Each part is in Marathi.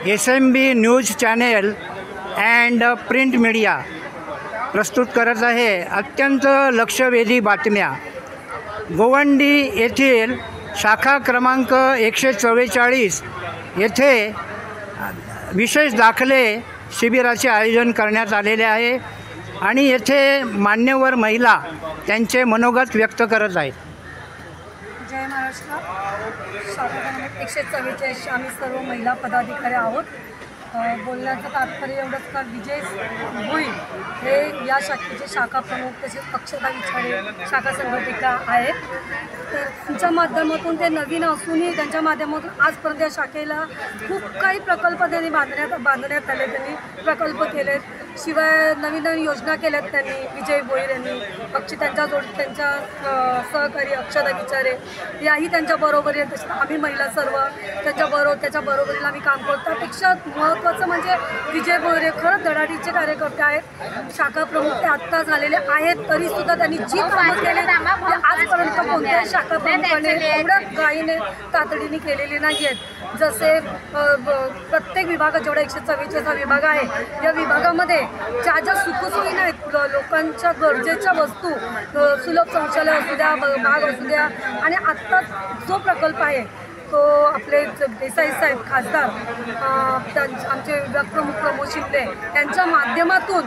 SMB news channel and print media प्रस्तुत करत आहे अत्यंत लक्षवेधी बातम्या। गोवंडी येथील शाखा क्रमांक 144 येथे विशेष दाखले शिबिराचे आयोजन करण्यात आलेले आहे आणि येथे मान्यवर महिला त्यांचे मनोगत व्यक्त करत आहेत। जय महाराष्ट्र। शाखा क्रमांक 144 आम्ही सर्व महिला पदाधिकारी आहोत। बोलण्याचं तात्पर्य एवढंच का विजय भोईर हे या शाखेचे शाखा प्रमुख तसेच अक्षता विचारे शाखा संघटिका आहेत। तर त्यांच्या माध्यमातून ते नवीन असूनही त्यांच्या माध्यमातून आजपर्यंत या शाखेला खूप काही प्रकल्प त्यांनी बांधण्यात आले, त्यांनी प्रकल्प केलेत, शिवाय नवीन नवीन योजना केल्यात त्यांनी। विजय भोईर यांनी त्यांच्या सहकारी अक्षता विचारे याही त्यांच्या बरोबरी आहेत। तसेच आम्ही महिला सर्व त्याच्या बरोबरीला आम्ही काम करतो। त्यापेक्षा महत्त्वाचं म्हणजे विजय भोईर खरंच धडाडीचे कार्यकर्ते आहेत, शाखा प्रमुख ते आत्ता झालेले आहेत, तरीसुद्धा त्यांनी जी कामं केले ते आजपर्यंत कोणत्याही शाखा प्रमुखाने एवढ्या घाईने तातडीने केलेली नाही आहेत। जसे प्रत्येक विभागात जेवढा 144 हा विभाग आहे, या विभागामध्ये ज्या ज्या सुखसोयी नाहीत, लोकांच्या गरजेच्या वस्तू, सुलभ शौचालय असू द्या, बाग असू द्या, आणि आत्ता जो प्रकल्प आहे तो आपले देसाई साहेब खासदार आमचे विभाग प्रमुख प्रमोद शिंदे यांच्या माध्यमातून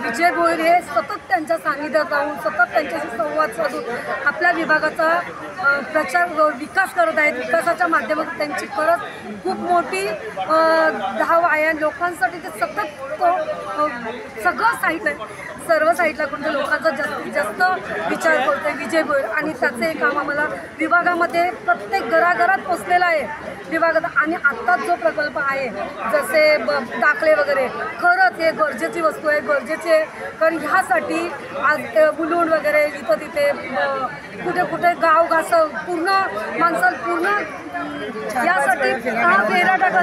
विजय भोईर हे सतत त्यांच्या सानिध्यात राहून सतत त्यांच्याशी संवाद साधून आपल्या विभागाचा प्रचार विकास करत आहेत। विकासाच्या माध्यमातून त्यांची खरंच खूप मोठी धाव आहे लोकांसाठी। ते सतत सगळं साईड आहे, सर्व साईडला कोणत्या लोकांचा जास्तीत जास्त विचार करतोय विजय भोईर, आणि त्याचं हे काम आम्हाला विभागामध्ये प्रत्येक घराघरात पोचलेलं आहे विभागात। आणि आत्ताच जो प्रकल्प आहे जसे दाखले वगैरे, खरंच हे गरजेची वस्तू आहे, गरजेचे। कारण ह्यासाठी आज मुलुंड वगैरे इथं तिथे कुठे कुठे गाव घासं पूर्ण माणसाला पूर्ण यासाठी फेरा टाका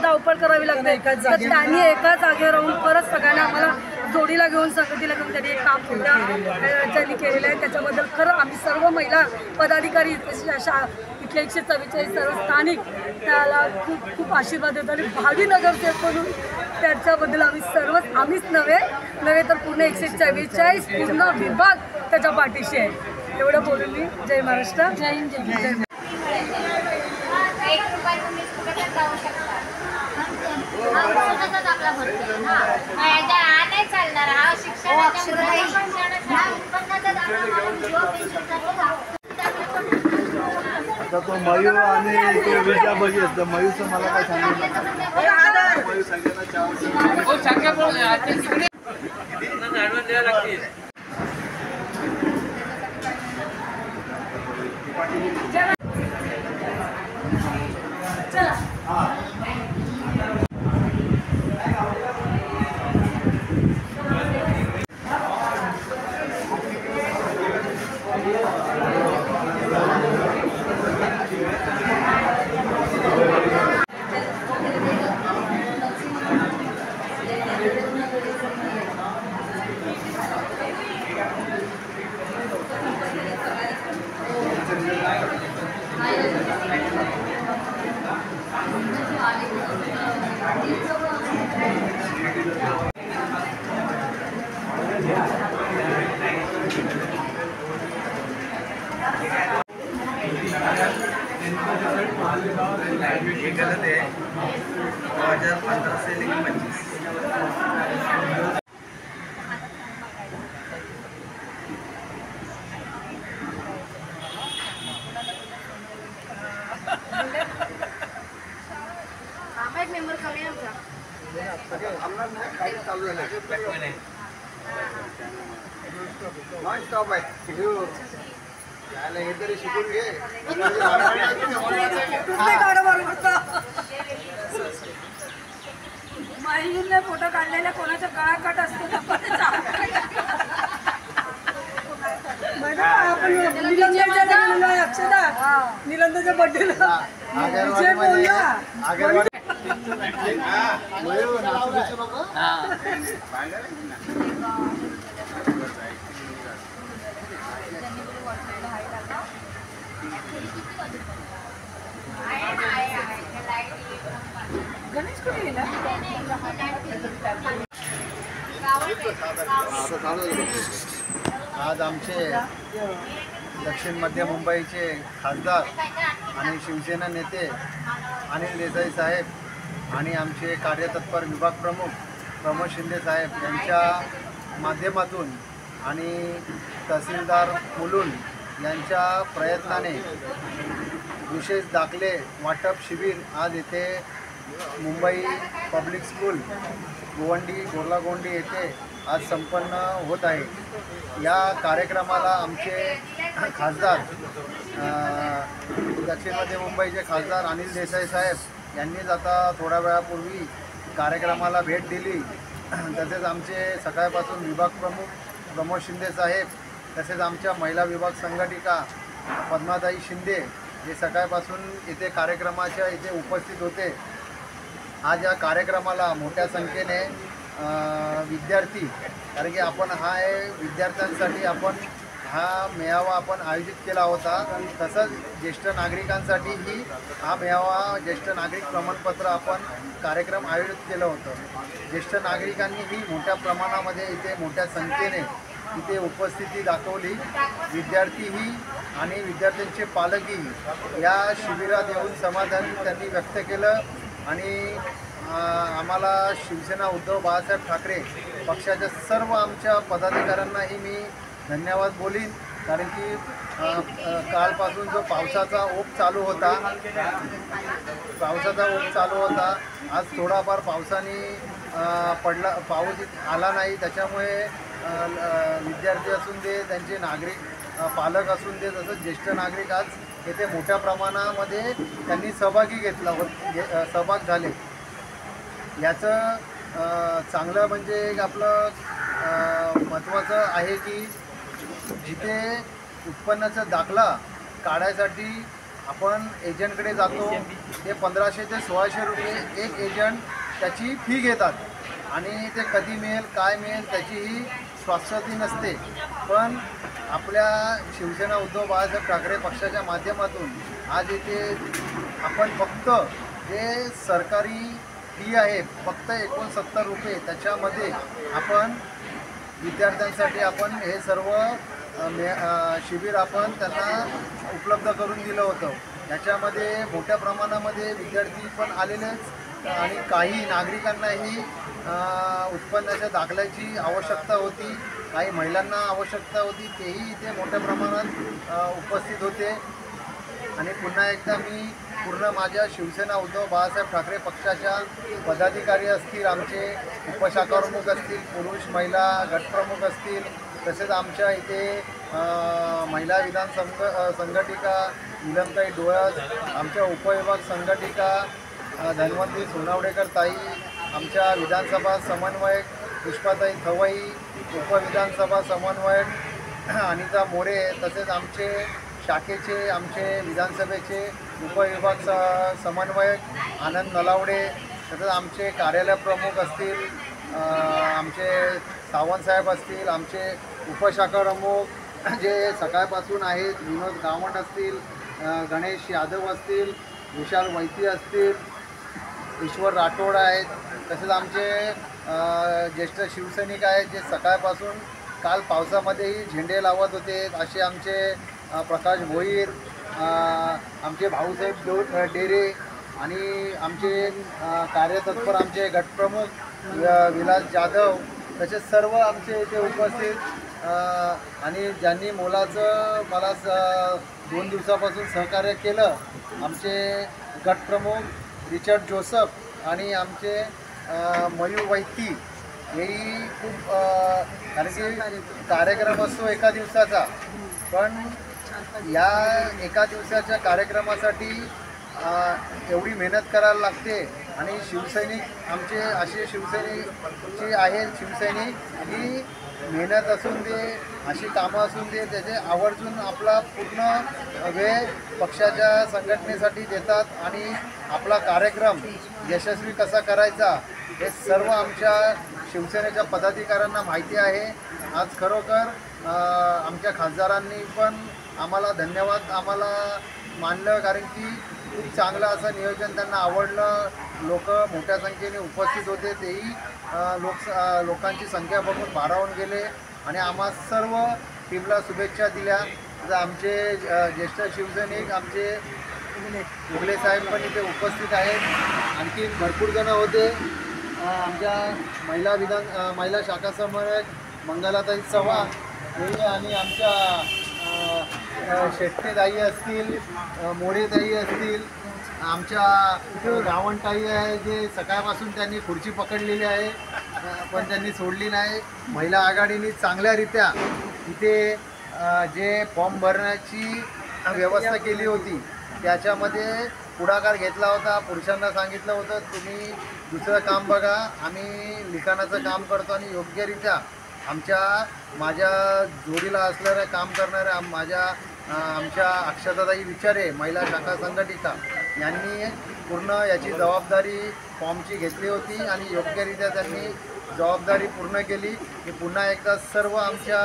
धावपळ करावी लागते। तर त्यांनी एका जागेवर राहून परत सगळ्यांना आम्हाला जोडीला घेऊन संघटनेला घेऊन त्यांनी एक काम त्यांनी केलेलं आहे। त्याच्याबद्दल खरं आम्ही सर्व महिला पदाधिकारी अशा इथले 144 सर्व स्थानिक त्याला खूप खूप आशीर्वाद देतो, आणि भावी नगरसेवक म्हणून त्याच्याबद्दल आम्हीच नव्हे तर पूर्ण 144 पूर्ण विभाग त्याच्या पाठीशी आहे। एवढं बोलून मी जय महाराष्ट्र, जय हिंद, जय हिंद। आता तो मयूर आणि ते विद्या बघित मयूरचं मला काय सांगितलं मयूर ये गलत है। 2015 से लेकर 25 मेंबर कमी स्टॉप आहे हे तरी शिकून घे। माहितीने फोटो काढलेल्या कोणाच्या गळा कट असतो अक्षदा निलंदाच्या बर्थडेला विजय बोलला आहे गणेश कुठे गेला? आज आमचे दक्षिण मध्य मुंबईचे खासदार आणि शिवसेना नेते अनिल देसाई साहेब आणि आमचे कार्यतत्पर विभाग प्रमुख प्रमोद शिंदे साहेब यांच्या माध्यमातून आणि तहसीलदार मुलुंड यांच्या प्रयत्नाने विशेष दाखले वाटप शिबिर आज येथे मुंबई पब्लिक स्कूल गोवंडी गोर्लागोंडी येथे आज संपन्न होत आहे। या कार्यक्रमाला आमचे खासदार दक्षिण मध्य मुंबईचे खासदार अनिल देसाई साहेब यांनीच आता थोड्या वेळापूर्वी कार्यक्रमाला भेट दिली। तसेच आमचे सकाळपासून विभाग प्रमुख प्रमोद शिंदे साहेब तसेच आमच्या महिला विभाग संघटिका पद्माताई शिंदे हे सकाळपासून इथे कार्यक्रमाच्या इथे उपस्थित होते। आज या कार्यक्रमाला मोठ्या संख्येने विद्यार्थी, कारण की आपण हा विद्यार्थ्यांसाठी आपण हा मेळावा आपण आयोजित केला होता। तसंच ज्येष्ठ नागरिकांसाठीही हा मेळावा ज्येष्ठ नागरिक प्रमाणपत्र आपण कार्यक्रम आयोजित केलं होतं। ज्येष्ठ नागरिकांनीही मोठ्या प्रमाणामध्ये इथे मोठ्या संख्येने इथे उपस्थिती दाखवली। विद्यार्थीही आणि विद्यार्थ्यांचे पालकही या शिबिरात येऊन समाधान त्यांनी व्यक्त केलं आणि आम्हाला शिवसेना उद्धव बाळासाहेब ठाकरे पक्षाच्या सर्व आमच्या पदाधिकाऱ्यांनाही मी धन्यवाद बोलीन, कारण की कालपासून जो पावसाचा ओघ चालू होता आज थोडाफार पावसाने पाऊस आला नाही, त्याच्यामुळे विद्यार्थी असून दे त्यांचे नागरिक पालक असून दे तसंच ज्येष्ठ नागरिक आज येथे मोठ्या प्रमाणामध्ये त्यांनी सहभाग झाले। याचं चांगलं म्हणजे आपलं महत्त्वाचं आहे की जिथे उत्पन्नाचा दाखला काढायसाठी आपण एजंटकडे जातो, ते 1500 ते 1600 रुपये एक एजंट त्याची फी घेतात आणि ते कधी मिळेल काय मिळेल त्याचीही स्वास्थ्यती नसते। पण आपल्या शिवसेना उद्धव बाळासाहेब ठाकरे पक्षाच्या माध्यमातून आज इथे आपण फक्त जे सरकारी फी आहे फक्त 69 रुपये, त्याच्यामध्ये आपण विद्यार्थ्यांसाठी आपण हे सर्व शिबिर आपण त्यांना उपलब्ध करून दिलं होतं। याच्यामध्ये मोठ्या प्रमाणामध्ये विद्यार्थी पण आलेलेच आणि काही नागरिकांनाही उत्पन्नाच्या दाखल्याची आवश्यकता होती, काही महिलांना आवश्यकता होती, तेही इथे मोठ्या प्रमाणात उपस्थित होते। आणि पुन्हा एकदा मी पूर्ण माझ्या शिवसेना उद्धव बाळासाहेब ठाकरे पक्षाच्या पदाधिकारी असतील, आमचे उपशाखाप्रमुख असतील, पुरुष महिला गटप्रमुख असतील, तसेच आमच्या इथे महिला विधान संघटिका नीलमताई डोळस, आमच्या उपविभाग संघटिका धन्वंती सोनावडेकर ताई, आमच्या विधानसभा समन्वयक पुष्पाताई थवई, उपविधानसभा समन्वयक अनिता मोरे, तसेच आमचे शाखेचे आमचे विधानसभेचे उपविभाग समन्वयक आनंद नलावडे, तसंच आमचे कार्यालय प्रमुख असतील, आमचे सावंतसाहेब असतील, आमचे उपशाखा प्रमुख जे सकाळपासून आहेत, विनोद गावंड असतील, गणेश यादव असतील, विशाल वैती असतील, ईश्वर राठोड आहेत, तसेच आमचे ज्येष्ठ शिवसैनिक आहेत जे सकाळपासून काल पावसामध्येही झेंडे लावत होते, असे आमचे प्रकाश भोईर, आमचे भाऊसाहेब डेरे आणि आमचे कार्यतत्पर आमचे गटप्रमुख विलास जाधव, तसेच सर्व आमचे इथे उपस्थित आणि ज्यांनी मोलाचं मला 2 दिवसापासून सहकार्य केलं, आमचे गटप्रमुख रिचर्ड जोसफ आणि आमचे मयूर वैती, हेही खूप कारण की कार्यक्रम असतो एका दिवसाचा, पण या एका दिवसाच्या कार्यक्रमासाठी एवढी मेहनत करायला लागते आणि शिवसैनिक आमचे असे शिवसैनिक आहेत, शिवसैनिक ही मेहनत असून दे अशी कामं असून दे त्याचे आवर्जून आपला पूर्ण वेळ पक्षाच्या संघटनेसाठी देतात आणि आपला कार्यक्रम यशस्वी कसा करायचा हे सर्व आमच्या शिवसेनेच्या पदाधिकाऱ्यांना माहिती आहे। आज खरोखर आमच्या खासदारांनी पण आम्हाला धन्यवाद मानलं, कारण की खूप चांगलं असं नियोजन त्यांना आवडलं लोक मोठ्या संख्येने उपस्थित होते. तेही लोकांची संख्या बघून भारावून गेले आणि आम्हा सर्व टीमला शुभेच्छा दिल्या. तर आमचे ज्येष्ठ शिवसैनिक आमचे उगले साहेब पण इथे उपस्थित आहेत. आणखी भरपूर जणं होते. आमच्या महिला शाखा समन्वयक मंगलाताई चव्हाण हे आणि आमच्या शेट्टेताई असतील, मोरेताई असतील, आमच्या रावणताई आहे जे सकाळपासून त्यांनी खुर्ची पकडलेली आहे पण त्यांनी सोडली नाही. महिला आघाडीने चांगल्यारीत्या इथे जे फॉर्म भरण्याची व्यवस्था केली होती त्याच्यामध्ये पुढाकार घेतला होता. पुरुषांना सांगितलं होतं तुम्ही दुसरं काम बघा, आम्ही लिखाणाचं काम करतो आणि योग्यरित्या माझ्या जोडीला असणाऱ्या काम करणाऱ्या आमच्या अक्षताताई विचारे महिला शाखा संघटिका यांनी पूर्ण याची जबाबदारी फॉर्मची घेतली होती आणि योग्यरित्या त्यांनी जबाबदारी पूर्ण केली. मी पुन्हा एकदा सर्व आमच्या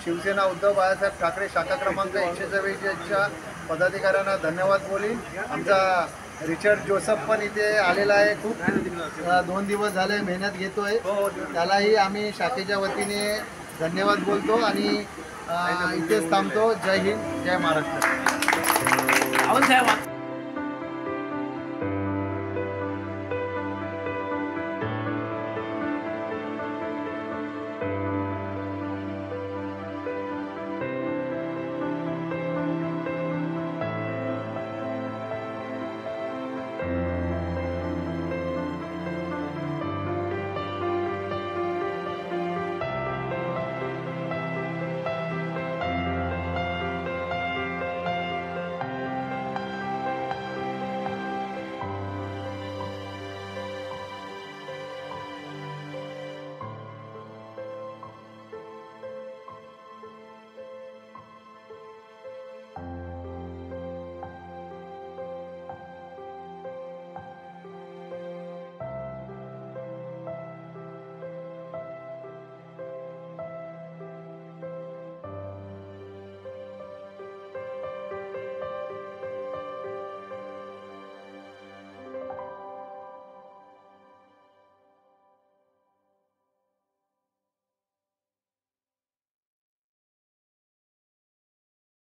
शिवसेना उद्धव बाळासाहेब ठाकरे शाखा क्रमांक 144च्या पदाधिकाऱ्यांना धन्यवाद बोलीन. आमचा रिचर्ड जोसेफ पण इथे आलेला आहे. खूप 2 दिवस झाले मेहनत घेतोय. त्यालाही आम्ही शाखेच्या वतीने धन्यवाद बोलतो आणि इथेच थांबतो. जय हिंद, जय महाराष्ट्र.